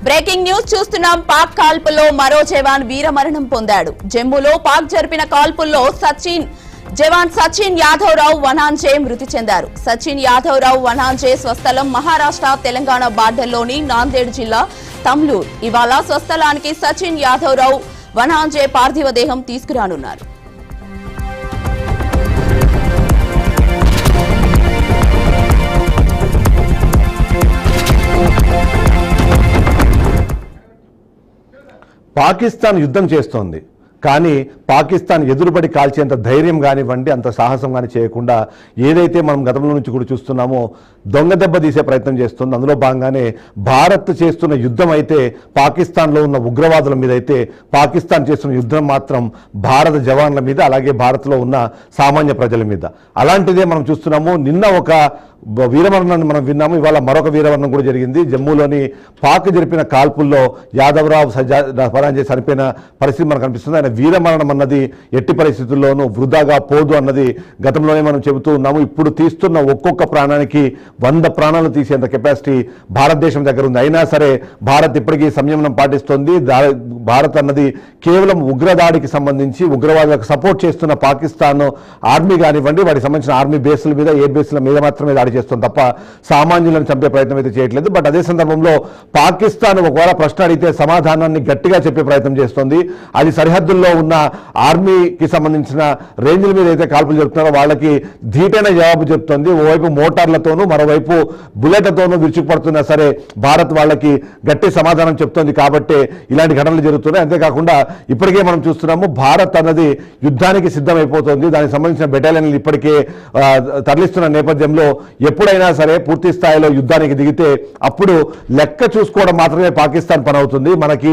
Breaking news చూస్తున్నాం. పాక్ కాల్పుల్లో మరో జవాన్ వీరమరణం పొందాడు. జమ్మూలో పాక్ జరిపిన కాల్పుల్లో జవాన్ సచిన్ యాదవ్ రావు వనాంజే మృతి చెందారు. సచిన్ యాదవ్ రావు వనాంజే స్వస్థలం మహారాష్ట్ర తెలంగాణ బార్డర్లోని నాందేడ్ జిల్లా తమ్లూర్. ఇవాళ స్వస్థలానికి సచిన్ యాదవ్ రావు వనాంజే పార్థివ దేహం తీసుకురానున్నారు. పాకిస్తాన్ యుద్ధం చేస్తోంది, కానీ పాకిస్తాన్ ఎదురుబడి కాల్చేంత ధైర్యం కానివ్వండి, అంత సాహసం కానీ చేయకుండా ఏదైతే మనం గతంలో నుంచి కూడా చూస్తున్నామో దొంగ దెబ్బ తీసే ప్రయత్నం చేస్తుంది. అందులో భాగంగానే భారత్ చేస్తున్న యుద్ధం అయితే పాకిస్తాన్లో ఉన్న ఉగ్రవాదుల మీద అయితే, పాకిస్తాన్ చేస్తున్న యుద్ధం మాత్రం భారత జవాన్ల మీద, అలాగే భారత్లో ఉన్న సామాన్య ప్రజల మీద. అలాంటిదే మనం చూస్తున్నాము. నిన్న ఒక వీరమరణాన్ని మనం విన్నాము, ఇవాళ మరొక వీరమరణం కూడా జరిగింది. జమ్మూలోని పాక్ జరిపిన కాల్పుల్లో యాదవరావు వనాంజే చనిపోయిన పరిస్థితి మనకు కనిపిస్తుంది. ఆయన వీరమరణం అన్నది ఎట్టి పరిస్థితుల్లోనూ వృధాగా పోదు అన్నది గతంలోనే మనం చెబుతూ ఉన్నాము. ఇప్పుడు తీస్తున్న ఒక్కొక్క ప్రాణానికి 100 ప్రాణాలు తీసేంత కెపాసిటీ భారతదేశం దగ్గర ఉంది. అయినా సరే భారత్ ఇప్పటికీ సంయమనం పాటిస్తోంది. భారత్ అన్నది కేవలం ఉగ్రదాడికి సంబంధించి ఉగ్రవాదులకు సపోర్ట్ చేస్తున్న పాకిస్తాన్ ఆర్మీ కానివ్వండి, వాటికి సంబంధించిన ఆర్మీ బేస్ల మీద, ఎయిర్ బేస్ల మీద మాత్రమే దాడి చేస్తుంది తప్ప సామాన్యులను చంపే ప్రయత్నం అయితే చేయట్లేదు. బట్ అదే సందర్భంలో పాకిస్తాన్ ఒకవేళ ప్రశ్న అడిగితే సమాధానాన్ని గట్టిగా చెప్పే ప్రయత్నం చేస్తుంది. అది సరిహద్దుల్లో ఉన్న ఆర్మీకి సంబంధించిన రేంజ్ల మీద అయితే కాల్పులు జరుపుతున్నారో వాళ్ళకి ధీటైన జవాబు చెప్తుంది. ఓవైపు మోటార్లతోనూ మరోవైపు బుల్లెట్లతోనూ విరుచుకుపడుతున్నా సరే భారత్ వాళ్ళకి గట్టి సమాధానం చెప్తోంది. కాబట్టి ఇలాంటి ఘటనలు జరుగుతున్నాయి. అంతేకాకుండా ఇప్పటికే మనం చూస్తున్నాము, భారత్ అన్నది యుద్ధానికి సిద్ధమైపోతుంది. దానికి సంబంధించిన బెటాలియన్లు ఇప్పటికే తరలిస్తున్న నేపథ్యంలో ఎప్పుడైనా సరే పూర్తి స్థాయిలో యుద్ధానికి దిగితే అప్పుడు లెక్క చూసుకోవడం మాత్రమే పాకిస్తాన్ పని అవుతుంది. మనకి